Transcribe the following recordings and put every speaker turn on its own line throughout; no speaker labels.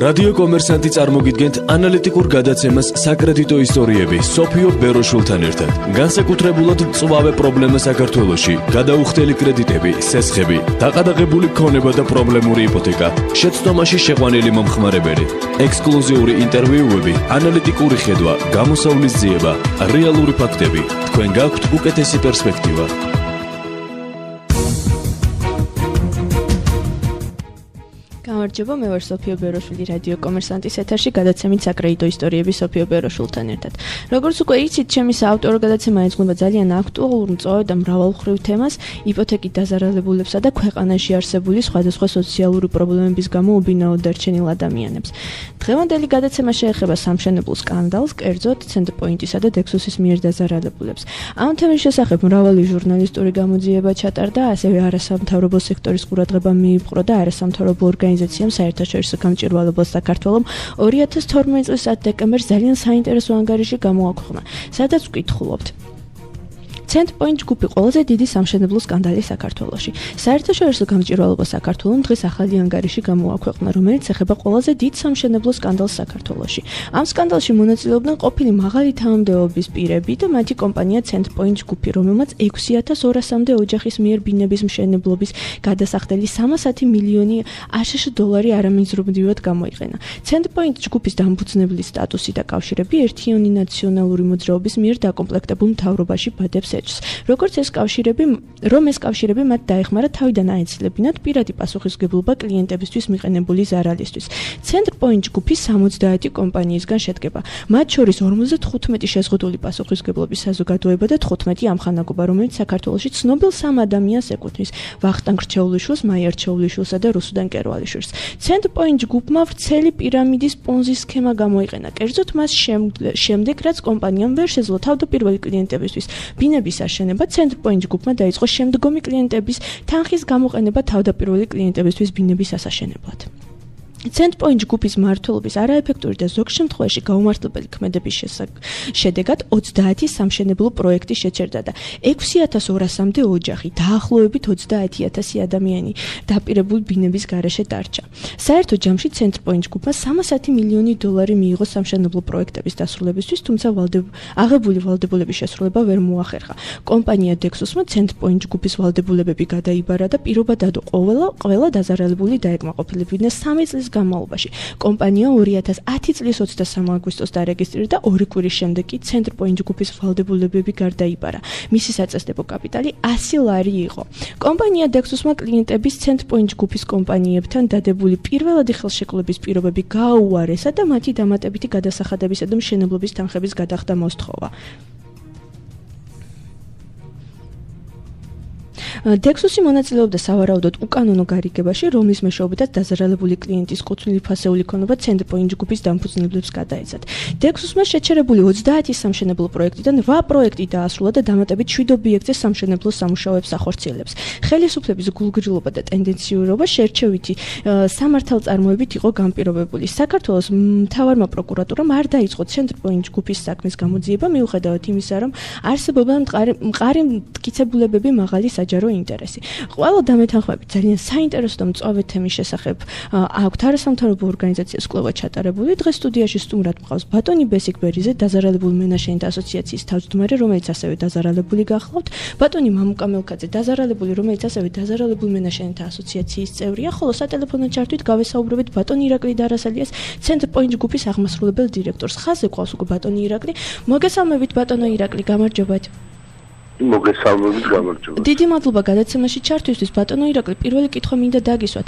რადიო კომერსანტი წარმოგიდგენთ ანალიტიკურ გადაცემას საკრედიტო ისტორიები სოფიო ბეროშულთან ერთად. განსაკუთრებულად მწვავე პრობლემა საქართველოში, გადაუხდელი კრედიტები, სესხები, დაყადაღებული ქონება და პრობლემური იპოთეკა, შეცდომაში შეყვანილი მომხმარებელი, ექსკლუზიური ინტერვიუები, ანალიტიკური ხედვა, გამოსავლის ძიება, რეალური ფაქტები. თქვენ გაქვთ უკეთესი პერსპექტივა.
გამარჯობა, მე ვარ სოფიო ბეროშვილი რადიო კომერსანტის ეთერში გადაცემით საკრედიტო ისტორიები სოფიო ბეროშულთან ერთად. როგორც უკვე იცით, ჩემი საავტორო გადაცემა ეძღვნება ძალიან აქტუალურ, მწვავე და მრავალმხრივ თემას, იპოთეკით დაზარალებულებსა და ქვეყანაში არსებული სხვადასხვა სოციალური პრობლემების გამო უბინაოდ დარჩენილ ადამიანებს. დღევანდელი გადაცემა შეეხება სამშენებლო სკანდალს, კერძოდ ცენტრპოინტისა და დექსუსის მიერ დაზარალებულებს. ამ თემის შესახებ მრავალი ჟურნალისტური გამოძიება ჩატარდა, ასევე არასამთავრობო სექტორის ყურადღება მიიპყრო და არასამთავრობო ორგანიზაციამ საერთაშორისო გამჭვირვალობას საქართველოს 2012 წლის 10 დეკემბერს ძალიან საინტერესო ანგარიში გამოაქვეყნა, სადაც ვკითხულობთ. ცენტრპოინტ ჯგუფი ყველაზე დიდი სამშენებლო სკანდალი საქართველოში. საერთაშორისო გამჭვირვალობა საქართველოს დღეს ახალი ანგარიში გამოაქვეყნა, რომელიც ეხება ყველაზე დიდ სამშენებლო სკანდალს საქართველოში. ამ სკანდალში მონაწილეობდნენ ყოფილი მაღალი თანამდებობის პირები და მათი კომპანია ცენტრპოინტ ჯგუფი, რომელმაც 6200-მდე ოჯახის მიერ ბინების მშენებლობის გადასახდელი 310 მილიონი აშშ დოლარი არამიზრუნდივად გამოიყენა. ცენტრპოინტ ჯგუფის დამფუძნებლის სტატუსი და კავშირები ერთიანი ნაციონალური მოძრაობის მიერ დაკომპლექტებულ მთავრობაში ბადებს როგორც ეს კავშირები მათ დაეხმარა თავიდან აეცილებინათ პირადი პასუხისმგებლობა კლიენტებისთვის მიყენებული ზარალისთვის. ცენტრპოინტ ჯგუფი 70 კომპანიისგან შედგება, მათ შორის 55 შეზღუდული პასუხისმგებლობის საზოგადოება და 15 ამხანაგობა, რომელიც საქართველოში ცნობილ 3 ადამიანს ეკუთვნის: ვახტანგ რჩეულიშვილს, მაია რჩეულიშვილსა და რუსუდან კერვალიშვილს. ცენტრპოინტ ჯგუფმა ვრცელი პირამიდის პონზის სქემა გამოიყენა, კერძოდ მას შემდეგ, რაც კომპანიამ ვერ შეძლო თავდაპირველი კლიენტებისთვის ბინების აშენება, ცენტრპოინტ ჯგუფმა დაიწყო შემდგომი კლიენტების თანხის გამოყენება თავდაპირველი კლიენტებისთვის ბინების ასაშენებლად. ცენტრპოინტ ჯგუფის მმართველობის არაეფექტური და ზოგ შემთხვევაში გაუმართლებელი ქმედების შედეგად 30 სამშენებლო პროექტი შეჩერდა და 6200-მდე ოჯახი, დაახლოებით 30000 ადამიანი დაპირებული ბინების გარეშე დარჩა. საერთო ჯამში ცენტრპოინტ ჯგუფმა 310 მილიონი დოლარი მიიღო სამშენებლო პროექტების დასრულებისთვის, თუმცა აღებული ვალდებულების შესრულება ვერ მოახერხა. კომპანია დექსუსმა ცენტრპოინტ ჯგუფის ვალდებულებები გადაიბარა და პირობა დადო ყველა დაზარალებული დაეკმაყოფილებინა 3 წლის განმავლობაში. კომპანია 2010 წლის 23 აგვისტოს დარეგისტრირდა და 2 კვირის შემდეგ კი ცენტრპოინტ ჯგუფის ვალდებულებები გარდაიბარა. მისი საწესდებო კაპიტალი 100 ლარი იყო. კომპანია დექსუსმა კლიენტების ცენტრპოინტ ჯგუფის კომპანიებთან დადებული პირველადი ხელშეკრულების პირობები გააუარესა და მათი დამატებითი გადასახადებისა და მშენებლობის თანხების გადახდა მოსთხოვა. დექსუსი მონაწილეობდა სავარაუდოდ უკანონო გარიგებაში, რომლის მეშვეობითაც დაზარალებული კლიენტის კუთვნილი ფასეული ქონება ცენტრპოინტ ჯგუფის დამფუძნებლებს გადაეცათ. დექსუსმა შეჩერებული 30 სამშენებლო პროექტიდან 8 პროექტი დაასრულა და დამატებით 7 ობიექტზე სამშენებლო სამუშაოებს ახორციელებს. ხელისუფლების გულგრილობა და ტენდენციურობა შერჩევითი სამართალწარმოებით იყო განპირობებული. საქართველოს მთავარმა პროკურატურამ არ დაიწყო ცენტრპოინტ ჯგუფის საქმის გამოძიება, მიუხედავად იმისა, რომ არსებობდა მყარი მტკიცებულებები მაღალი საჯარო ინტერესი. ყველა დამეთანხმებით ძალიან საინტერესო და მწვავე თემის შესახებ აქვთ არასამთავრობო ორგანიზაციას კვლევა ჩატარებული. დღეს სტუდიაში სტუმრად მყავს ბატონი ბესიკ ბერიძე, დაზარალებული მენაშენთა ასოციაციის თავმჯდომარე, რომელიც ასევე დაზარალებული გახლავთ, ბატონი მამუკა მელქაძე, დაზარალებული, რომელიც ასევე დაზარალებული მენაშენთა ასოციაციის წევრია, ხოლო სატელეფონო ჩართვით გავესაუბრებით ბატონი ირაკლი დარასალიას, ცენტრპოინტ ჯგუფის აღმასრულებელ დირექტორს. ხაზზე ყავს უკვე ბატონი ირაკლი. მოგესალმებით ბატონო ირაკლი, გამარჯობათ.
მოგესალმებით, გამარჯობა.
დიდი მადლობა გადაცემაში ჩართვისთვის. ბატონო ირაკლი, პირველი კითხვა მინდა დაგისვათ.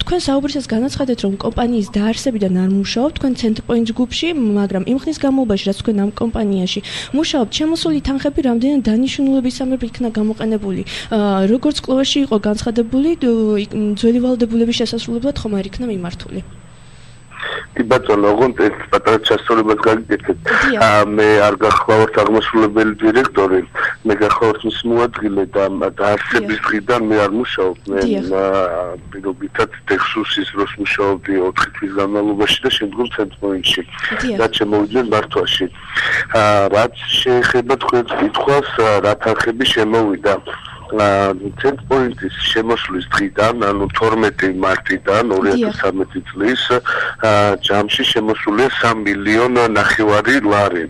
თქვენ საუბრისას განაცხადეთ, რომ კომპანიის დაარსებიდან არ მუშაობთ თქვენ ცენტრპოინტ ჯგუფში, მაგრამ იმ ხნის განმავლობაში, რაც თქვენ ამ კომპანიაში მუშაობთ, შემოსული თანხები რამდენად დანიშნულებისამებრ იქნა გამოყენებული? როგორც კვლევაში იყო განცხადებული, ძველი ვალდებულების შესასრულებლად ხომ არ იქნა მიმართული?
ბატონო, ოღონდ ეს პატარა ჩასწორებას გაგიკეთეთ. მე არ გახლავართ აღმასრულებელი დირექტორი, მე გახლავართ მის მოადგილე და დაარსების დღიდან მე არ მუშაობ. მე პირობითად დექსუსის დროს მუშაობდი 4 თვის განმავლობაში და შემდგომ ცენტრპოინტში. რაც შემოვიდნენ მართვაში. რაც შეეხება თქვენს კითხვას, რა თანხები შემოვიდა. ცენტრპოინტის შემოსვლის დღიდან, ანუ 12 მარტიდან 2013 წლის ჯამში შემოსულია 3 მილიონ ნახევარი ლარი.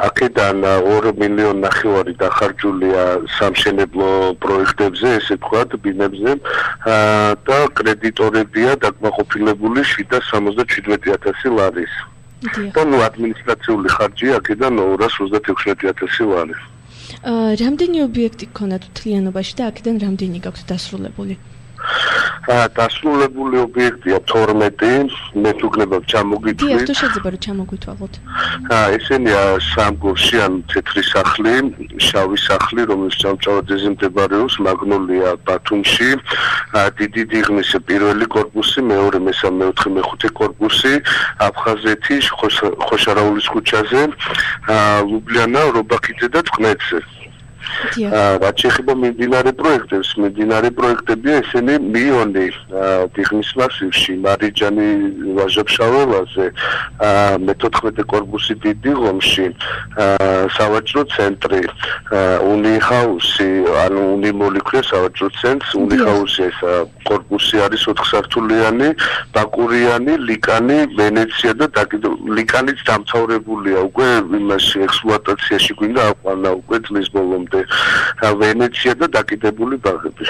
აქედან 2 მილიონ ნახევარი დახარჯულია სამშენებლო პროექტებზე, ესე ვთქვათ, ბინებზე და კრედიტორებია დაკმაყოფილებული 777,000 ლარის. და ადმინისტრაციული ხარჯი აქედან 236,000 ლარი.
რამდენი ობიექტი გქონდათ მთლიანობაში და აქედან რამდენი გაქვთ დასრულებული?
დასრულებული ობიექტია 12, მე თუგნება ჩამოგიტყვით.
დიახ, თუ შეიძლება რომ ჩამოგვითვალოთ.
ესენია სამგორში, ან თეთრი სახლი, შავი სახლი, რომელიც ჭავჭავაძეზე მდებარეობს, მაგნოლია ბათუმში, დიდი დიღმის პირველი კორპუსი, მეორე, მესამე, მეოთხე, მეხუთე კორპუსი, აფხაზეთი, ხოშარაულის ქუჩაზე, ლუბლიანა, რობაქიძე და წყნეთზე. რაც შეეხება მიმდინარე პროექტები ესენი მიონი დიღმის მასივში, მარიჯანი ვაჟა-ფშაველაზე, მე-14 კორპუსი დიდი ღომში, სავაჭრო ცენტრი, უნიხაუსი, ანუ უნიმოლი ქვია სავაჭრო ცენტრს, უნიხაუსი ეს კორპუსი არის 4 სართულიანი, ბაკურიანი, ლიკანი, ვენეცია და ლიკანიც დამთავრებულია უკვე იმაში ექსპლუატაციაში გვინდა აყვანა უკვე წლის ბოლომდე. ვენეცია და დაკიდებული ბაღები.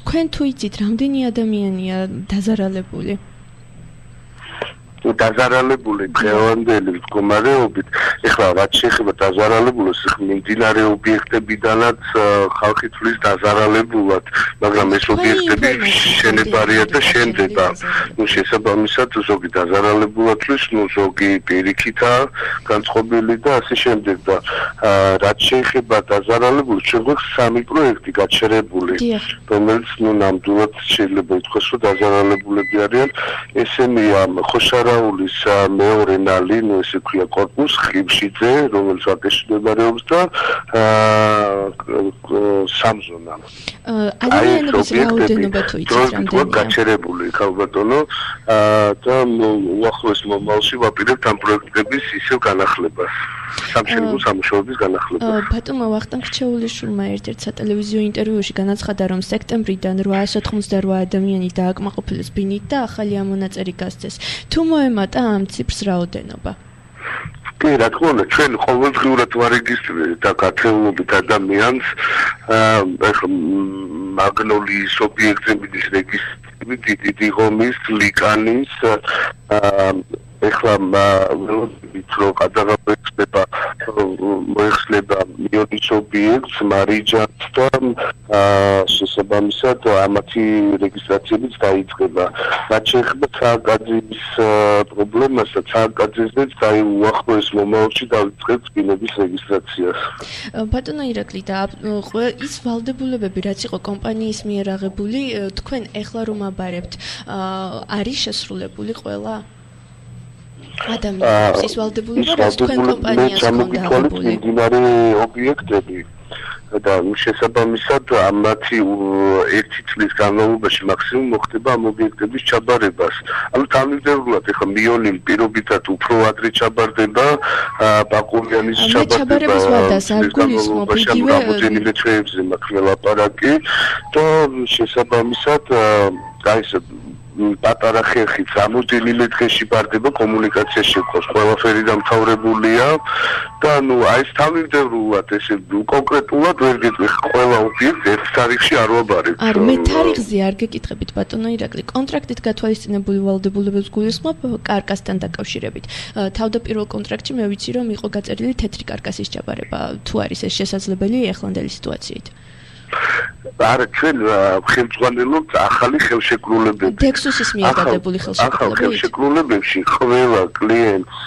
თქვენ თუ იცით, რამდენი ადამიანია დაზარალებული?
დაზარალებული დღევანდელი მდგომარეობით, ეხლა რაც შეეხება დაზარალებულს, მიმდინარე ობიექტებიდანაც ხალხი თვლის დაზარალებულად, მაგრამ ეს ობიექტები შენებარია და შენდება. შესაბამისად, ზოგი დაზარალებულად თვლის, ზოგი პირიქითაა განწყობილი და ასე შემდეგ. და რაც შეეხება დაზარალებულს, ჩვენ გვაქვს 3 პროექტი გაჩერებული, რომელიც ნამდვილად შეიძლება ითქვას, რომ დაზარალებულები არიან. ესენია ხოშარაულის მეორე ნალი, ესე ქვია კორპუს ხიბშიძე, რომელიც ვაკეში მდებარეობს და სამზონა.
ადამიანების რაოდენობა თუ იცით რამდენია?
გაჩერებული ქალბატონო და უახლოეს მომავალში ვაპირებთ ამ პროექტების ისევ განახლებას. სამშენებლო სამუშაოების განახლებას.
ბატონმა ვახტანგ რჩეულიშვილმა ერთ-ერთ სატელევიზიო ინტერვიუში განაცხადა, რომ სექტემბრიდან 888 ადამიანი დააკმაყოფილეს ბინით და ახალი ამონაწერი გასცეს. თუ მოემატა ამ ციფრს რაოდენობა?
კი, რა თქმა უნდა, ჩვენ ყოველდღიურად ვარეგისტრირებთ და გათეულობით ადამიანს, მაგნოლიის ობიექტების რეგისტრები, დიდი ღომის, ლიკანის, ეხლა ველოდებით რომ ყადაღაპეცდება მოიხსნება მიონის ობიექტს, მარიჯანს და შესაბამისად ამათი რეგისტრაციებიც დაიწყება. რაც შეეხება ცალკაძის პრობლემას და ცალკაძესაც უახლოეს მომავალში დავიწყებთ ბინების რეგისტრაციას.
ბატონო ირაკლი და ის ვალდებულებები, რაც იყო კომპანიის მიერ აღებული, თქვენ ეხლა რომ აბარებთ, არის შესრულებული ყველა? ადამიანის ის ვალდებულება, რაც თქვენ კომპანიას ჰქონდა აღებული.
მიმდინარე ობიექტები და შესაბამისად ამათი 1 წლის განმავლობაში მაქსიმუმ მოხდება ამ ობიექტების ჩაბარებას. ანუ თანმიმდევრულად ეხლა მიონი პირობითად უფრო ადრე ჩაბარდება, ბაკურიანის
ჩაბარების ვადას არ გულისხმობ იგივე
რამდენიმე თვეებზე მაქვს ლაპარაკი და შესაბამისად ეს პატარა ხერხით რამოდენიმე დღეში ბარდება კომუნიკაცია შეყოს, ყველაფერი დამთავრებულია და ეს თავმიმდევრულად ესე კონკრეტულად ვერ გეტყვი, ყველა ობიექტი ერთ თარიღში არ ვაბარებ.
მე თარიღზე არ გეკითხებით ბატონო ირაკლი, კონტრაქტით გათვალისწინებული ვალდებულებებს გულისხმობ კარკასთან დაკავშირებით. თავდაპირველ კონტრაქტში მე ვიცი, რომ იყო გაწერილი თეთრი კარკასის ჩაბარება, თუ არის ეს შესაძლებელი ახლანდელი სიტუაციით.
არა, ჩვენ ხელმძღვანელობთ ახალი ხელშეკრულებებით.
დექსუსის მიერ დადებული ხელშეკრულებებით.
ახალ ხელშეკრულებებში ყველა კლიენტს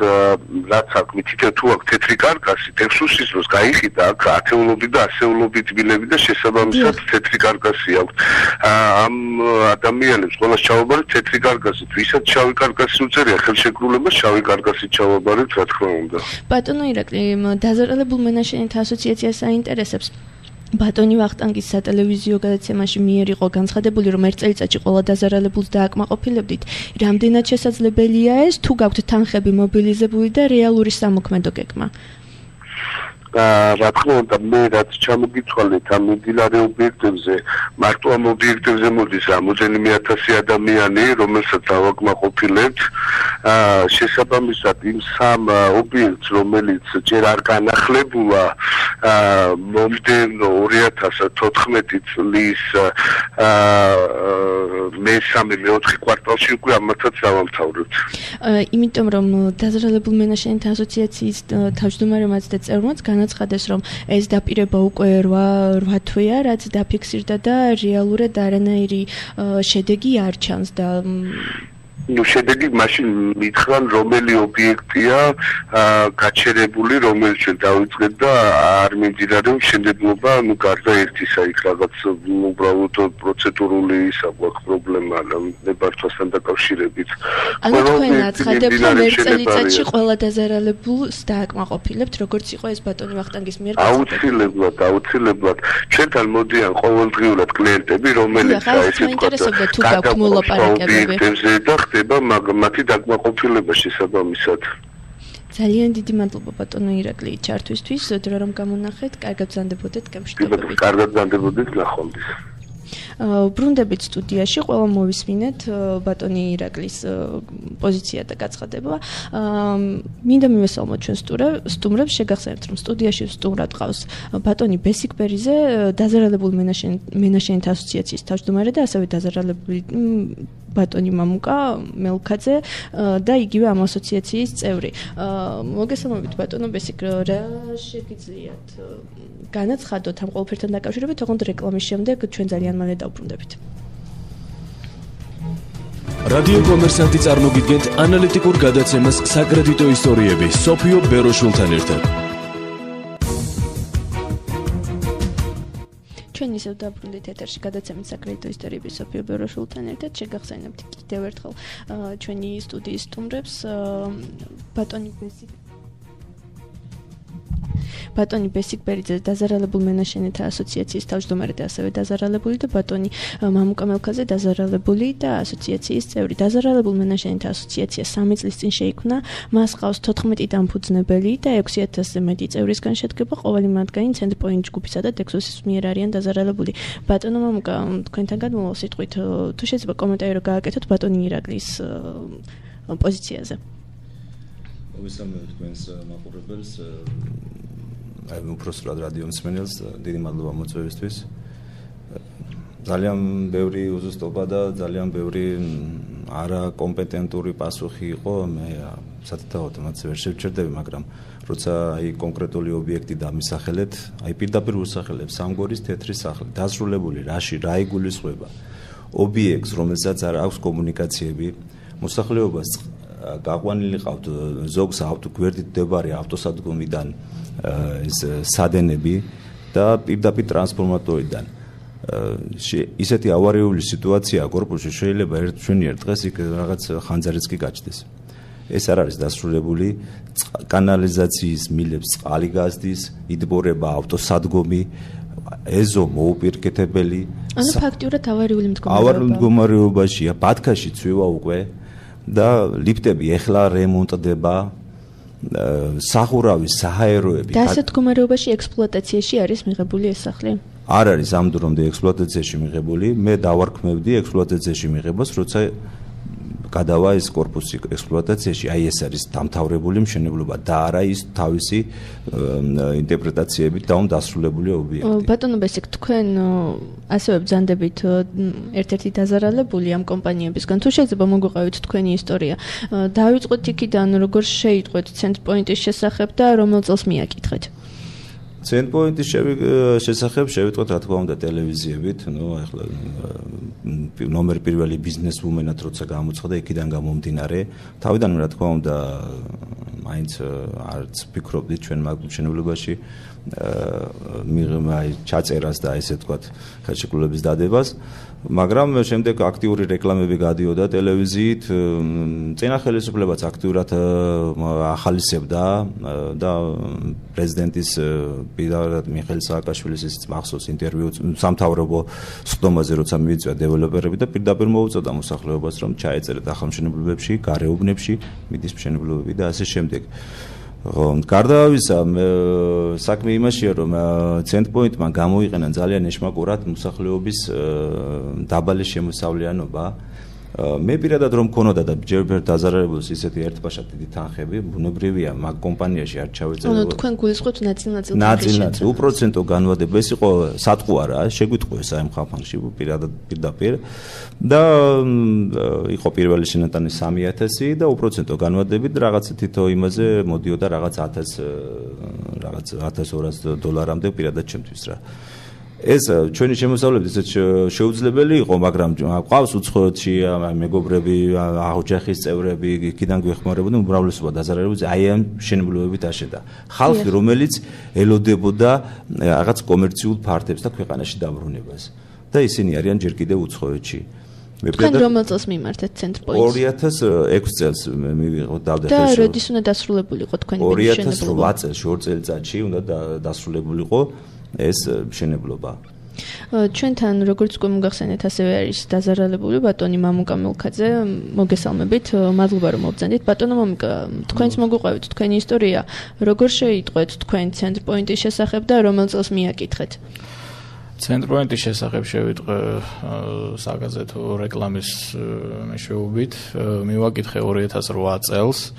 რაც აქვს მითითებთ თუ აქვს თეთრი კარკასი, დექსუსის დროს გაიხიდა აქ ათეულობით და ასეულობით ბილები და შესაბამისად თეთრი კარკასი აქვს. ამ ადამიანებს ყველას ჩავაბარეთ თეთრი კარკასით, ვისაც შავი კარკასი უწერია ხელშეკრულებას, შავი კარკასით ჩავაბარეთ, რა თქმა უნდა.
ბატონო ირაკლი, დაზარალებულ მენაშენეთა ასოციაციას აინტერესებს ბატონი ვახტანგის სატელევიზიო გადაცემაში მიერ იყო განცხადებული, რომ ერთ წელიწადში ყველა დაზარალებულს დააკმაყოფილებდით. რამდენად შესაძლებელია ეს, თუ გაქვთ თანხები მობილიზებული და რეალური სამოქმედო გეგმა?
რა თქმა უნდა მე რაც ჩამოგიცვალეთ ამ მიმდინარე ობიექტებზე მარტო ამ ობიექტებზე მოდის რამდენიმე ათასი ადამიანი რომელსაც ავაკმაყოფილებთ შესაბამისად იმ სამ ობიექტს რომელიც ჯერ არ განახლებულა მომდევნო 2014 წლის მე-4 კვარტალში უკვე ამათაც დავამთავრებთ.
იმიტომ რომ დაზრალებულ მენაშენთა ასოციაციის თავმჯდომარემაც და წევრმაც განაცხადეს რომ ეს დაპირება უკვე 8 თვეა რაც დაფიქსირდა და რეალურად არანაირი შედეგი არ ჩანს და
შედეგი მაშინ მითხრან რომელი ობიექტია გაჩერებული რომელიც დავიწყეთ და არ მიმდინარეობს შენდებობა გარდა ერთისა იქ რაღაც უბრალოდ პროცედურული საკვაკ პრობლემა ნებართვასთან დაკავშირებით
ანუ თქვენ აცხადებთ რომ ერთ წელიწადში ყველა დაზარალებულს დააკმაყოფილებთ როგორც იყო ეს ბატონი ვახტანგის მიერ
აუცილებლად ჩვენთან მოდიან ყოველდღიურად კლიენტები რომელიც
ესე ვთქვათ თუ გაქვთ მოლაპარაკებები
მათი დაკმაყოფილება შესაბამისად.
ძალიან დიდი მადლობა ბატონო ირაკლი ჩართვისთვის, დრო რომ გამონახეთ, კარგად ბრძანდებოდეთ გამშვიდობებით.
კარგად ბრძანდებოდეთ ნახვამდის.
ბრუნდებით სტუდიაში, ყველა მოვისმინეთ ბატონი ირაკლის პოზიცია და გაცხადება. მინდა მივესალმოთ ჩვენ სტუმრებს, შეგახსენებთ რომ სტუდიაში სტუმრად ყავს ბატონი ბესიკბერიზე, დაზარალებულ მენაშენთა ასოციაციის თავმჯდომარე და ასევე დაზარალებული ბატონი მამუკა მელქაძე და იგივე ამ ასოციაციის წევრი. მოგესალმებით ბატონო ბესიკ, რა შეგიძლიათ განაცხადოთ ამ ყველაფერთან დაკავშირებით, თუმცა რეკლამის შემდეგ ჩვენ ძალიან მალე დავბრუნდებით.
რადიო კომერსანტი წარმოგიდგენთ ანალიტიკურ გადაცემას საკრედიტო ისტორიები სოფიო ბეროშვილთან ერთად. ჩვენ ისევ
დავბრუნდით ეთერში გადაცემით საკრედიტო ისტორიები სოფიო ბეროშვილთან ერთად. შეგახსენებთ კიდევ ერთხელ ჩვენი სტუდიის სტუმრებს ბატონი ბესიკბერიძე დაზარალებულ მენაშენთა ასოციაციის თავმჯდომარე და ასევე დაზარალებული და ბატონი მამუკა მელქაძე დაზარალებული და ასოციაციის წევრი. დაზარალებულ მენაშენთა ასოციაცია 3 წლის წინ შეიქმნა. მას ყავს 14 დამფუძნებელი და 6000-ზე მეტი წევრისგან შედგება. ყოველი მათგანი ცენტრპოინტ ჯგუფისა და დექსოსის მიერ არიან დაზარალებული. ბატონო მამუკა, თქვენთან გადმოვალ სიტყვით თუ შეიძლება კომენტარი რომ გააკეთოთ ბატონი ირაკლის პოზიციაზე.
მოგესალმებით თქვენს მაყურებელს. აი უпроსტად რადიო მსმენელს დიდი მადლობა მოწვევისთვის. ძალიან ბევრი უზუსტობა და ძალიან ბევრი არაკომპეტენტური პასუხი იყო. მე სათითაოდ მათ ვერ შევჩერდები, მაგრამ როცა აი კონკრეტული ობიექტი დამისახელეთ, აი პირდაპირ უსახელებს სამგორის თეთრი სახლი, დასრულებული რაში, რა იგულისხმება. ობიექტს, რომელსაც არ აქვს კომუნიკაციები, მოსახლეობას გაყვანილი ყავთ ზოგს გვერდით მდებარე ავტოსადგომიდან ეს სადენები და პირდაპირ ტრანსფორმატორიდან. ისეთი ავარიული სიტუაცია კორპუსში შეიძლება ჩვენი ერთ დღეს იქ რაღაც ხანძარიც კი გაჩნდეს. ეს არ არის დასრულებული, კანალიზაციის მილებს წყალი გაზდის, იდბორება ავტოსადგომი, ეზო მოუპირკეთებელი.
ანუ ფაქტიურად ავარიული
მდგომარეობაშია, ბათქაში ცვივა უკვე და ლიფტები ეხლა რემონტდება. სახურავის საჰაეროები
და ასეთ მდგომარეობაში ექსპლუატაციაში არის მიღებული ეს სახლი?
არ არის ამ დრომდე ექსპლუატაციაში მიღებული. მე დავარქმევდი ექსპლუატაციაში მიღებას, როცა გადავა ეს კორპუსი ექსპლუატაციაში, აი ეს არის დამთავრებული მშენებლობა და არა ის თავისი ინტერპრეტაციებით დასრულებული ობიექტი.
ბატონო ბესიკ, თქვენ ასევე ბრძანდებით ერთ-ერთი დაზარალებული ამ კომპანიებისგან. თუ შეიძლება მოგვიყევით თქვენი ისტორია. დავიწყოთ იქიდან, როგორ შეიტყვეთ ცენტრპოინტის შესახებ და რომელ წელს მიაკითხეთ?
ცენტრპოინტის შესახებ შევიტყვეთ რა თქმა უნდა ტელევიზიებით, ახლა ნომერ პირველი ბიზნესვუმენად როცა გამოცხადდა, იქიდან გამომდინარე, თავიდან რა თქმა უნდა მაინც არც ფიქრობდით ჩვენ მაგ მშენებლობაში ჩაწერას და ესე ვთქვათ ხელშეკრულების დადებას, მაგრამ შემდეგ აქტიური რეკლამები გადიოდა ტელევიზიით, წინა ხელისუფლებაც აქტიურად ახალისებდა და პრეზიდენტის პირადად მიხეილ სააკაშვილის ის მახსოვს ინტერვიუ სამთავრობო სხდომაზე როცა მივიწვია დეველოპერები და პირდაპირ მოუწოდა მოსახლეობას რომ ჩაეწერეთ ახალ მშენებლობებში, გარეუბნებში მიდის მშენებლობები და ასე შემდეგ. გარდა ამისა, საქმე იმაშია, რომ ცენტრპოინტმა გამოიყენა ძალიან ეშმაკურად მოსახლეობის დაბალი შემოსავლიანობა. მე პირადად რომ მქონოდა და ჯერჯერობით დაზარალებულს ისეთი ერთბაშად დიდი თანხები, ბუნებრივია, მაგ კომპანიაში არ ჩავეწერილ.
თქვენ გულისხმობთ ნაწილ-ნაწილ
ნაწილ-ნაწილ, უპროცენტო განვადება, ეს იყო სატყუ არა, შეგვიტყვეს აი ხალხში პირდაპირ და იყო პირველი შენატანი 3000 და უპროცენტო განვადებით რაღაც თითო იმაზე მოდიოდა რაღაც 1200 $-მდე პირადად ჩემთვის რა. ეს ჩვენი შემოსავლებით ისეთ შეუძლებელი იყო, მაგრამ ყავს უცხოეთში მეგობრები, ოჯახის წევრები, იქიდან გვეხმარებოდნენ, უმრავლესობა დაზარალებული აი ამ შენებლობებით აშენდა. ხალხი, რომელიც ელოდებოდა რაღაც კომერციულ ფართებს და ქვეყანაში დაბრუნებას. და ისინი არიან ჯერ კიდევ უცხოეთში.
თქვენ რომელ წელს მიმართეთ ცენტრპოინტს?
2006 წელს მივიღოთ
და როდის უნდა დასრულებული იყო თქვენი
მშენებლობა? 2008 წელს 2 წელიწადში უნდა დასრულებული იყო ეს მშენებლობა.
ჩვენთან როგორც უკვე მოგახსენეთ, ასევე არის დაზარალებული ბატონი მამუკა მელქაძე. მოგესალმებით, მადლობა რომ მობრძანდით. ბატონო მამუკა, თქვენს მოგვიყვებით თქვენი ისტორია. როგორ შეიტყვეთ თქვენ ცენტრპოინტის შესახებ და რომელ წელს მიაკითხეთ?
ცენტრპოინტის შესახებ შევიტყვე საგაზეთო რეკლამის მეშვეობით. მივაკითხე 2008 წელს.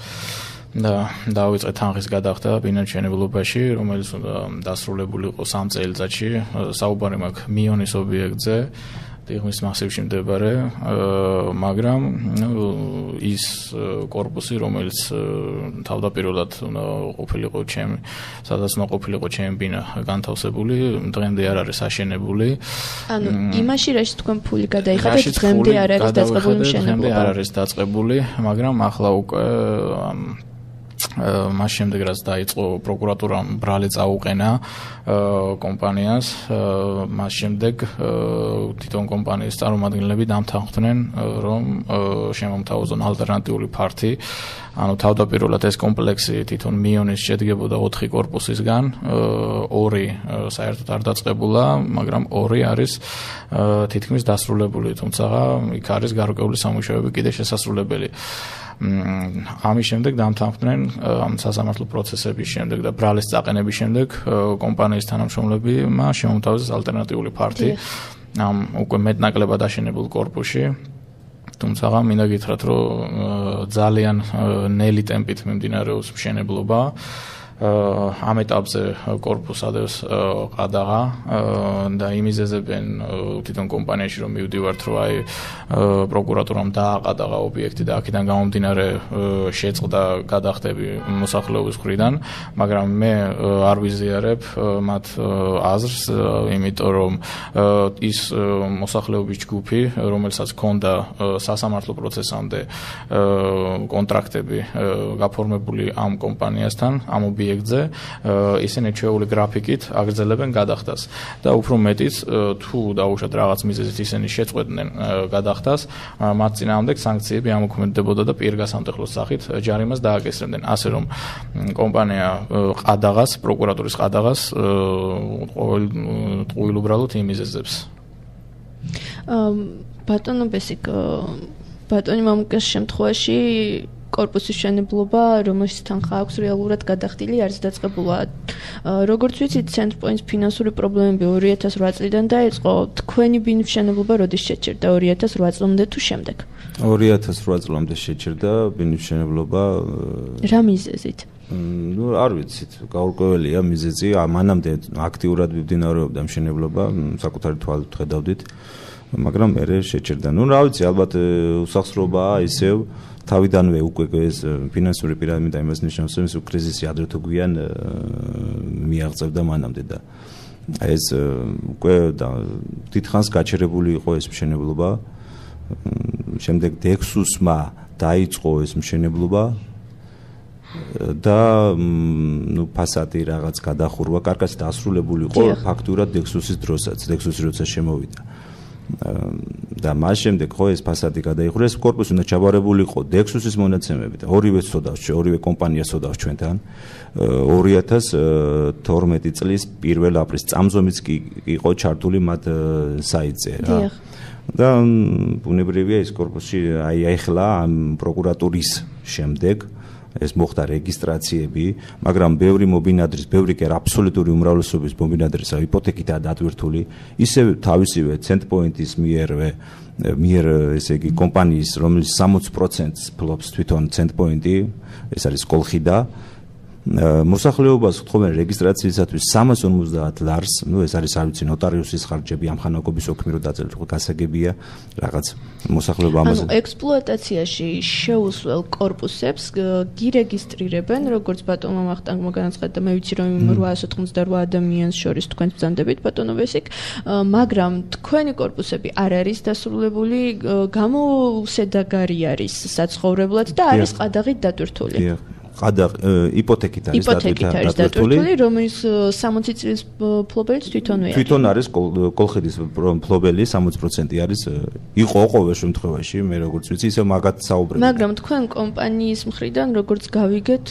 და დავიწყე თანხის გადახდა ბინამშენებლობაში, რომელიც უნდა დასრულებული იყო 3 წელიწადში. საუბარი მაქვს მიონის ობიექტზე, ტიღმის მასივში მდებარე, მაგრამ ის корпуსი, რომელიც თავდაპირველად უნდა ყოფილიყო ჩემი, სადაც უნდა ყოფილიყო ჩემი ბინა განთავსებული, დღემდე არ არის აშენებული.
ანუ იმაში რაში თქვენ ფული გადაიხადეთ, დღემდე არ არის დაწყებული მშენებლობა.
დღემდე არ არის დაწყებული, მაგრამ ახლა უკვე მას შემდეგ რაც დაიწყო პროკურატურამ ბრალი წაუყენა კომპანიას, მას შემდეგ თვითონ კომპანიის წარმომადგენლები დამთანხმდნენ, რომ შემომთავაზონ ალტერნატიული ფართი. ანუ თავდაპირველად ეს კომპლექსი თვითონ მიონის შედგებოდა 4 корпуსისგან, 2 საერთოდ არ დაწყებულა, მაგრამ 2 არის თითქმის დასრულებული, თუმცა იქ არის გარკვეული სამუშაოები კიდე შესასრულებელი. ამის შემდეგ დამთანხმდნენ ამ სასამართლო პროცესების შემდეგ და ბრალის წაყენების შემდეგ კომპანიის თანამშრომლები შემომთავაზეს ალტერნატიული ფართი ამ უკვე მეტნაკლებად აშენებულ корпуსში. თუმცა მინდა გითხრათ, რომ ძალიან ნელი ტემპით მიმდინარეობს მშენებლობა. ამ ეტაპზე корпуს ადევს ყადაღა და იმიზეზებენ თვითონ კომპანიაში რომ მივდივართ, რომ აი პროკურატურამ დააყადაღა ობიექტი და აქედან გამომდინარე შეწყდა გადახდები მოსახლეობის მხრიდან, მაგრამ მე არ ვიზიარებ მათ აზრს, იმიტომ რომ ის მოსახლეობის ჯგუფი, რომელსაც ჰქონდა სასამართლო პროცესამდე კონტრაქტები გაფორმებული ამ კომპანიასთან, ამ ობიექტზე, ისინი ჩვეული გრაფიკით აგრძელებენ გადახდას და უფრო მეტიც თუ დაუშვათ რაღაც მიზეზით ისინი შეწყვეტდნენ გადახდას, მათ წინააღმდეგ სანქციები ამოქმედებოდა და პირგასამტეხლოს სახით ჯარიმას დააკისრებდნენ. ასე რომ კომპანია ყადაღას, პროკურატურის ყადაღას ყოველუბრალოდ იმიზეზებს.
ბატონო ბესიკ, ბატონი მამუკას შემთხვევაში корпуსის მშენებლობა, რომელშიც თანხა აქვს რეალურად გადახდილი, არის დაწყებულა. როგორც ვიცით, ცენტრპოინტს ფინანსური პრობლემები 2008 წლიდან დაიწყო. თქვენი ბინის მშენებლობა როდის შეჩერდა? 2008 წლამდე თუ შემდეგ?
2008 წლამდე შეჩერდა ბინის მშენებლობა.
რა მიზეზით?
ნუ არ ვიცით, გაურკვეველია მიზეზი. მანამდე აქტიურად მიმდინარეობდა მშენებლობა, საკუთარი თვალით ხედავდით, მაგრამ მერე შეჩერდა. ნუ რა ვიცი, ალბათ უსახსრობაა ისევ თავიდანვე უკვე ეს ფინანსური პირამიდა იმას ნიშნავს, რომ ეს კრიზისი ადრე თუ გვიან მიაღწევდა მანამდე და ეს უკვე დიდხანს გაჩერებული იყო ეს მშენებლობა. შემდეგ დექსუსმა დაიწყო ეს მშენებლობა და ნუ ფასადი რაღაც გადახურვა, კარგად დასრულებული იყო ფაქტურად დექსუსის დროსაც, დექსუსი როცა შემოვიდა. და მას შემდეგ ხო ეს ფასადი გადაიხურეს, корпуსი უნდა ჩაბარებული იყო დექსუსის მონაცემებით. ორივე კომპანია სოდავს ჩვენთან. 2012 წლის 1 აპრილის წამზომიც კი იყო ჩართული მათ საიტზე რა. და ბუნებრივია ეს корпуსი აი ახლა ამ პროკურატურის შემდეგ ეს მოხდა რეგისტრაციები, მაგრამ ბევრი მობინადრის, ბევრი კი აბსოლუტური უმრავლესობის მობინადრისა იპოთეკითაა დატვირთული, ისევ თავისივე CentPoint-ის მიერ ესე იგი კომპანიის, რომელიც 60%-ს ფლობს თვითონ CentPoint-ი, ეს არის კოლხიდა. მოსახლეობას ხთხოვენ რეგისტრაციისათვის 350 ლარს, ეს არის არ ვიცი ნოტარიუსის ხარჯები, ამხანაგობის ოქმი რო დაწერთ, გასაგებია რაღაც მოსახლეობა ამაზე.
ექსპლუატაციაში შეუსველ კორპუსებს გირეგისტრირებენ, როგორც ბატონმა მახტანგმა განაცხადა, მე ვიცი რომ 898 ადამიანს შორის თქვენ ბრძანდებით ბატონო ვესიკ, მაგრამ თქვენი კორპუსები არ არის დასრულებული, გამოსედაგარი არის საცხოვრებლად და არის ყადაღით დატვირთული.
იპოთეკით არის
დატვირთული, რომელიც 60 წლის ფლობელიც თვითონვე არის.
თვითონ არის კოლხიდის ფლობელი 60% არის, იყო ყოველ შემთხვევაში, მე როგორც ვიცი, ისე მაგათ საუბრობთ.
მაგრამ თქვენ კომპანიის მხრიდან როგორც გავიგეთ,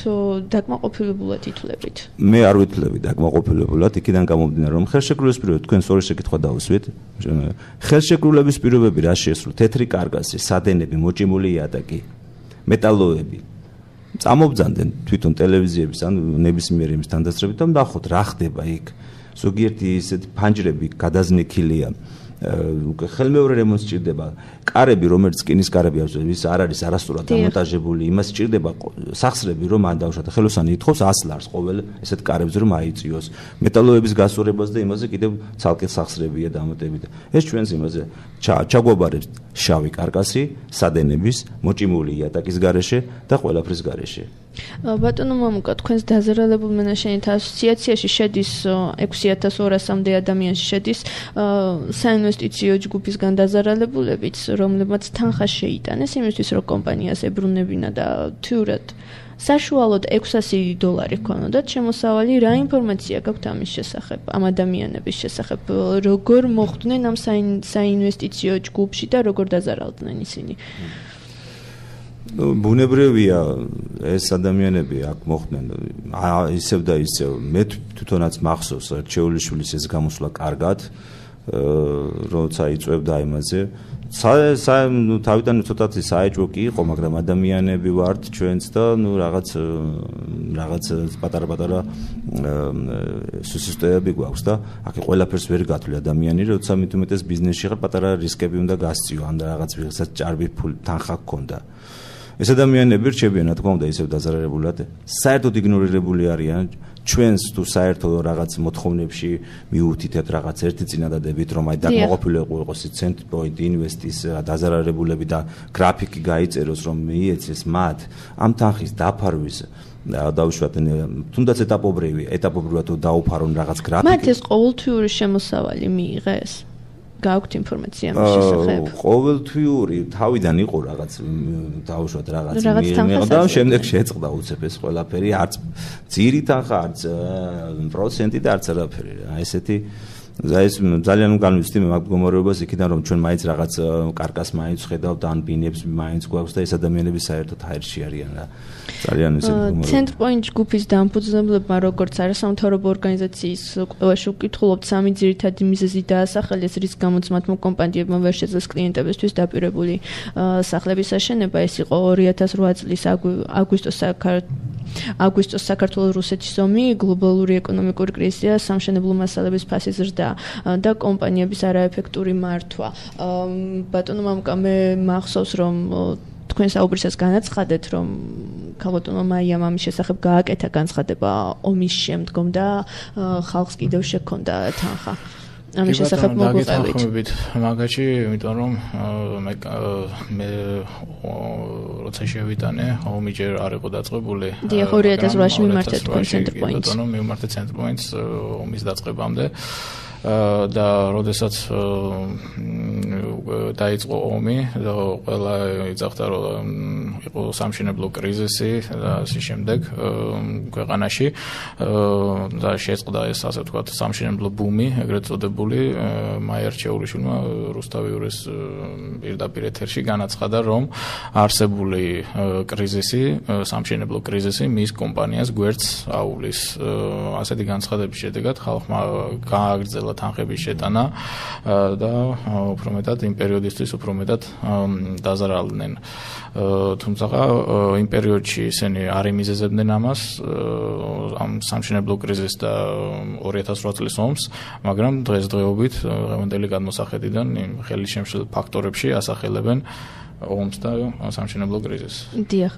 დაკმაყოფილებულად ითვლებით.
მე არ ვითვლები დაკმაყოფილებულად, იქიდან გამომდინარე, რომ ხელშეკრულების პირობები თქვენ სწორი შეკითხვა დავუსვით. ხელშეკრულების პირობები რა შეესრულა? თეთრი კარგასი, სადენები, მოჭიმული იატაკი, მეტალოები. წამობძანდნენ თვითონ ტელევიზიების ან ნებისმიერი იმის თანდასწრებით და ნახოთ რა ხდება იქ. ზოგიერთი ისეთი ფანჯრები გადაზნექილია. ხელმეორე რემონტს სჭირდება. კარები, რომელიც რკინის კარები აქვს, ის არ არის არასწორად დამონტაჟებული, იმას სჭირდება სახსრები, რომ ან დავუშვათ ხელოსანი ითხოვს 100 ლარს ყოველ ესეთ კარებს რომ აიწიოს. მეტალოების გასწორებას და იმაზე კიდევ ცალკე სახსრებია დამატებით. ეს ჩვენს იმაზე ჩაგვაბარებს შავი კარკასი, სადენების, მოჭიმული იატაკის გარეშე და ყველაფრის გარეშე.
ბატონო მამუკა, თქვენს დაზარალებულ მენაშენით ასოციაციაში შედის 6200-მდე ადამიანში შედის საინვესტიციო ჯგუფისგან დაზარალებულებიც, რომლებმაც თანხა შეიტანეს იმისთვის, რომ კომპანიას ებრუნებინა და თეორიულად საშუალოდ $600 ჰქონოდათ შემოსავალი, რა ინფორმაცია გაქვთ ამის შესახებ, ამ ადამიანების შესახებ, როგორ მოხვდნენ ამ საინვესტიციო ჯგუფში და როგორ დაზარალდნენ ისინი?
ბუნებრივია ეს ადამიანები აქ მოხვდნენ ისევ და ისევ მე თვითონაც მახსოვს რჩეულიშვილის ეს გამოსვლა კარგად როცა იწვევდა იმაზე თავიდან ცოტათი საეჭვო კი იყო მაგრამ ადამიანები ვართ ჩვენც და ნუ რაღაც პატარა სისტემები გვაქვს და აქ ყველაფერს ვერ გათვლი ადამიანი როცა მით უმეტეს ბიზნესში ხარ პატარა რისკები უნდა გასწიო ან რაღაც ვიღაცას ჭარბი თანხა გქონდა ეს ადამიანები რჩებიან რა თქმა უნდა ისევ დაზარალებულად საერთოდ იგნორირებული არიან ჩვენს თუ საერთოდ რაღაც მოთხოვნებში მიუთითებთ რაღაც ერთი წინადადებით რომ აი დაკმაყოფილება იყოს CentPoint ინვესტის დაზარალებულები და გრაფიკი გაიწეროს რომ მიეცეს მათ ამ თანხის დაფარვის დავუშვათ თუნდაც ეტაპობრივად დაუფარონ რაღაც გრაფიკი
მათ ეს ყოველთვიური შემოსავალი მიიღეს გაქვთ ინფორმაცია ამ შესახებ?
ყოველთვიური თავიდან იყო რაღაც დავუშვათ რაღაც მიიღო და შემდეგ შეწყდა უცებ ეს ყველაფერი არც ძირი თანხა არც პროცენტი და არც არაფერი აი ესეთი ეს ძალიან განვიცდი მე მაგ მდგომარეობას იქიდან რომ ჩვენ მაინც რაღაც კარკას მაინც ხედავთ ან ბინებს მაინც გვაქვს და ეს ადამიანები საერთოდ ჰაერში არიან რა ძალიან ესე მდგომარეობა
CentPoint ჯგუფის დამფუძნებლებმა როგორც არასამთავრობო ორგანიზაციის ყველაში ვკითხულობთ სამი ძირითადი მიზეზი დაასახელეს რის გამოც მათმა კომპანიებმა ვერ შეძლეს კლიენტებისთვის დაპირებული სახლების აშენება ეს იყო 2008 წლის აგვისტოს საქართველოს-რუსეთის ომი, გლობალური ეკონომიკური კრიზისი და სამშენებლო მასალების ფასის ზრდა და კომპანიების არაეფექტური მართვა. ბატონო მამუკა, მე მახსოვს რომ თქვენ საუბრისას განაცხადეთ რომ ქალბატონმა მაიამ ამის შესახებ გააკეთა განცხადება ომის შემდგომ და ხალხს კიდევ შექონდა თანხა. ამის შესახებ მოგვიყვებით.
მაგაში, იმიტომ რომ მე როცა შევიტანე, ომი ჯერ არ იყო დაწყებული.
დიახ, 2008-ში მიმართეთ თქვენ CentPoint-ს.
ბატონო, მიმართეთ CentPoint-ს ომის დაწყებამდე. და როდესაც დაიწყო ომი და ყველა იცახდა რომ იყო სამშენებლო კრიზისი და ასე შემდეგ ქვეყანაში და შეწყდა ეს ასე ვთქვათ სამშენებლო ბუმი ეგრეთ წოდებული მაია რჩეულიშვილმა რუსთავიურის პირდაპირ ეთერში განაცხადა რომ არსებული კრიზისი სამშენებლო კრიზისი მის კომპანიას გვერდს აუვლის ასეთი განცხადების შედეგად ხალხმა გააგრძელა თანხების შეტანა და უფრო მეტად იმ პერიოდისთვის უფრო მეტად დაზარალდნენ. თუმცა იმ პერიოდში ისინი არ იმიზეზებდნენ ამას, ამ სამშენებლო კრიზისს და 2008 წლის ომს, მაგრამ დღესდღეობით დღევანდელი გადმოსახედიდან იმ ხელისშემშლელ ფაქტორებში ასახელებენ ომს და სამშენებლო კრიზისს.
დიახ.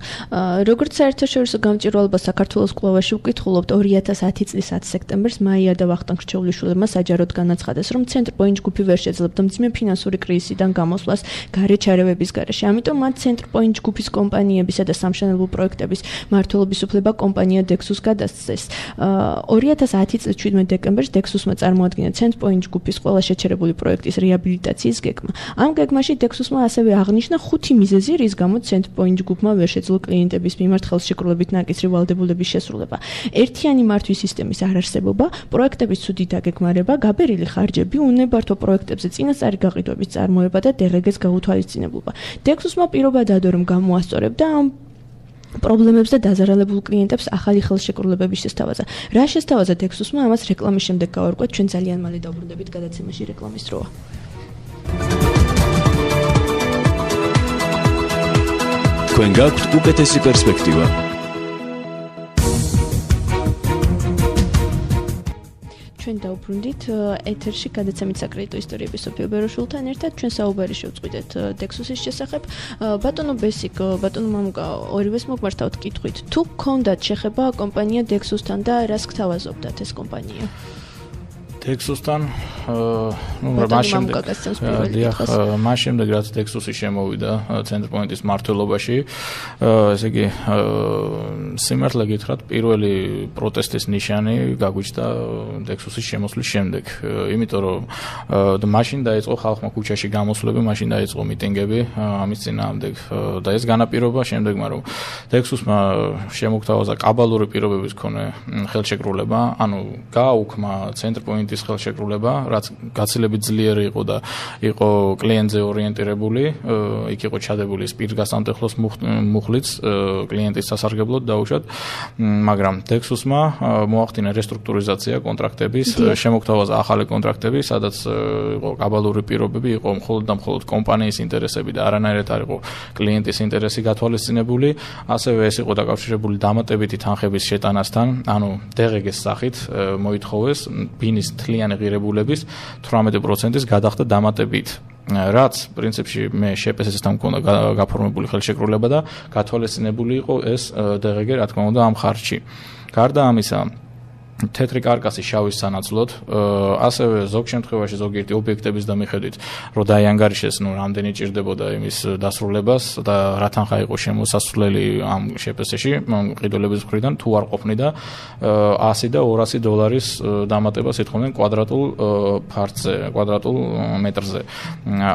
როგორც საერთაშორისო გამჭვირვალობა საქართველოს კვლევაში ვკითხულობთ 2010 წლის 10 სექტემბერს მაია და ვახტანგ რჩეულიშვილებმა საჯაროდ განაცხადეს, რომ ცენტრპოინტ ჯგუფი ვერ შეძლებდა მძიმე ფინანსური კრიზისიდან გამოსვლას გარე ჩარევების გარეშე. ამიტომ მათ ცენტრპოინტ ჯგუფის კომპანიებისა და სამშენებლო პროექტების მმართველობის უფლება კომპანია Dexus გადასცეს. 2010 წლის 17 დეკემბერს Dexus-მა წარმოადგინა ცენტრპოინტ ჯგუფის ყველა შეჩერებული პროექტის რეაბილიტაციის გეგმა. ამ გეგმაში Dexus-მა ასევე აღნიშნა 5 მიზეზი, რის გამოც ცენტრპოინტ ჯგუფმა ვერ შეძლო კლიენტების მიმართ ხელშეკრულებით ნაკისრი ვალდებულების შესრულება. ერთიანი მართვის სისტემის არარსებობა, პროექტების ცუდი დაგეგმარება, გაბერილი ხარჯები, უნებართო პროექტებზე წინასწარი გაყიდვების წარმოება და DRG-ს გაუთვალისწინებლობა. Dexus-მა პირობა დადო, რომ გამოასწორებდა ამ პრობლემებს და დაზარალებულ კლიენტებს ახალი ხელშეკრულებების შესთავაზა. რა შესთავაზა Dexus-მა, ამას რეკლამის შემდეგ გავარკვევთ, ჩვენ ძალიან მალე დავბრუნდებით გადაცემაში რეკლამის დროა.
თქვენ გაქვთ უკეთესი პერსპექტივა.
ჩვენ დავბრუნდით ეთერში გადაცემით საკრედიტო ისტორიების სოფიო ბეროშულთან ერთად ჩვენ საუბარი შევწყვიტეთ Dexus-ის შესახებ. ბატონო ბესიკ, ბატონო მამუკა, ორივეს მოგმართავთ კითხვით. თუ გქონდათ შეხება კომპანია Dexus-თან და რას გთავაზობდათ ეს კომპანია?
Dexus-თან მას შემდეგ რაც Dexus-ი შემოვიდა ცენტრპოინტის მმართველობაში, ესე იგი სიმართლე გითხრათ, პირველი პროტესტის ნიშანი გაგვიჩნდა Dexus-ის შემოსვლის შემდეგ, იმიტომ რომ მაშინ დაიწყო ხალხმა ქუჩაში გამოსვლები, მაშინ დაიწყო მიტინგები ამის წინააღმდეგ და ეს განაპირობა შემდეგმა რომ Dexus-მა შემოგთავაზა კაბალური პირობების მქონე ხელშეკრულება, ანუ გააუქმა ცენტრპოინტ ის ხელშეკრულება, რაც გაცილებით ძლიერი იყო და იყო კლიენტზე ორიენტირებული, იქ იყო ჩადებული პირგასამტეხლოს მუხლიც კლიენტის სასარგებლოდ დაუშვათ, მაგრამ Dexus-მა მოახდინა რესტრუქტურიზაცია კონტრაქტების, შემოგთავაზა ახალი კონტრაქტები, სადაც იყო კაბალური პირობები, იყო მხოლოდ და მხოლოდ კომპანიის ინტერესები და არანაირად არ იყო კლიენტის ინტერესი გათვალისწინებული, ასევე ეს იყო დაკავშირებული დამატებითი თანხების შეტანასთან, ანუ DRG-ის სახით მოითხოვეს ბინის მთლიანი ღირებულების 18%-ის გადახდა დამატებით. რაც პრინციპში მე შეპესესთან მქონდა გაფორმებული ხელშეკრულება და გათვალისწინებული იყო ეს DRG, რა თქმა უნდა, ამ ხარჯში. გარდა ამისა, თეთრი კარკასი შავის სანაცვლოდ, ასევე ზოგ შემთხვევაში ზოგიერთი ობიექტების და მიხედვით, რომ დაიანგარიშეს, რამდენი ჭირდებოდა იმის დასრულებას და რა თანხა იყო შემოსასვლელი ამ შეპესეში, ყიდველების მხრიდან თუ არ ყოფნიდა $100 და $200 დამატებას ეთხოვნენ კვადრატულ ფართზე, კვადრატულ მეტრზე.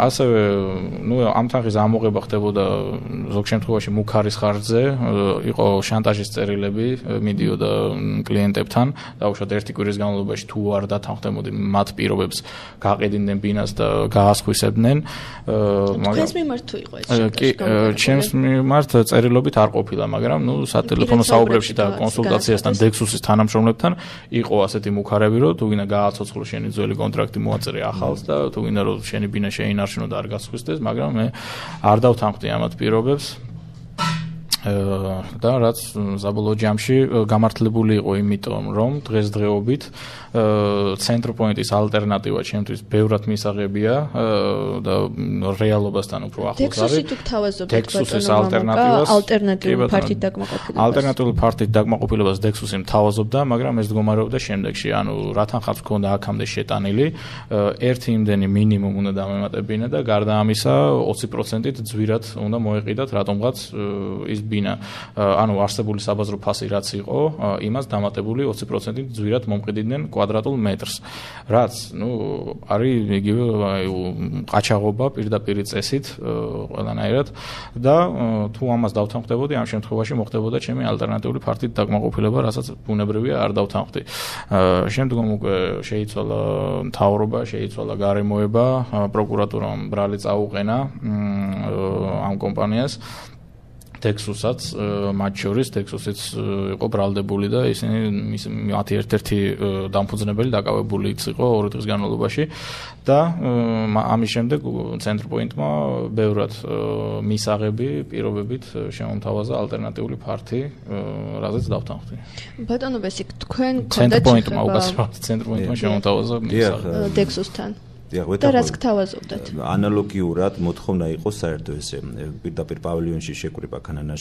ასევე, ამ თანხის ამოღება ხდებოდა ზოგ შემთხვევაში მუქარის ხარჯზე, იყო შანტაჟის წერილები, მიდიოდა კლიენტებთან. დაუშვათ ერთი კვირის განმავლობაში თუ არ დათანხმდებოდნენ მათ პირობებს გაყიდნენ ბინას და გაასხვისებდნენ.
თქვენს მიმართ თუ იყო ეს?
კი, ჩემს მიმართ წერილობით არ ყოფილა, მაგრამ სატელეფონო საუბრებში და კონსულტაციასთან Dexus-ის თანამშრომლებთან იყო ასეთი მუქარები, რომ თუ გინდა გააცოცხლო შენი ძველი კონტრაქტი მოაწერე ახალს და თუ გინდა რომ შენი ბინა შეინარჩუნო და არ გასხვისდეს, მაგრამ მე არ დავთანხმდი ამათ პირობებს. და რაც საბოლოო ჯამში გამართლებული იყო იმიტომ, რომ დღესდღეობით ცენტრპოინტის ალტერნატივა ჩემთვის ბევრად მისაღებია და რეალობასთან უფრო ახლოს არის.
Dexus-ი თუ გთავაზობთ
Dexus-ის ალტერნატივას
ალტერნატიული ფართით დაკმაყოფილებას.
ალტერნატიული ფართით დაკმაყოფილებას Dexus-ი მთავაზობდა, მაგრამ ეს მდგომარეობდა შემდეგში, ანუ რა თანხაც მქონდა აქამდე შეტანილი, ერთი იმდენი მინიმუმ უნდა დამემატებინა და გარდა ამისა 20%-ით ძვირად უნდა მოეყიდათ რატომღაც ის ბინა, ანუ არსებული საბაზრო ფასი რაც იყო, იმას დამატებული 20%-ით ძვირად მომყიდიდნენ კვადრატულ მეტრს. რაც, არის იგივე ყაჩაღობა პირდაპირ წესით ყველანაირად და თუ ამას დავთანხმდებოდი, ამ შემთხვევაში მოხდებოდა ჩემი ალტერნატიული ფართით დაკმაყოფილება, რასაც ბუნებრივია არ დავთანხმდი. შემდგომ უკვე შეიცვალა მთავრობა, შეიცვალა გარემოება, პროკურატურამ ბრალი წაუყენა ამ კომპანიას. Texas-აც მათ შორის Texas-იც იყო ბრალდებული და ისინი მათი ერთ-ერთი დამფუძნებელი დაკავებულიც იყო 2 დღის განმავლობაში და ამის შემდეგ ცენტრპოინტმა ბევრად მისაღები პირობებით შემომთავაზა ალტერნატიული ფართი, რაზეც დავთანხმდი.
ბატონო ბესიკ, თქვენ გქონდათ
ცენტრპოინტმა უკაცრავად ცენტრპოინტმა შემომთავაზა მისაღები
Texas-თან.
და
რაც გთავაზობდათ.
ანალოგიურად მოთხოვნა იყო საერთო ესე პირდაპირ პავილიონში შეკრიბა ქანანაში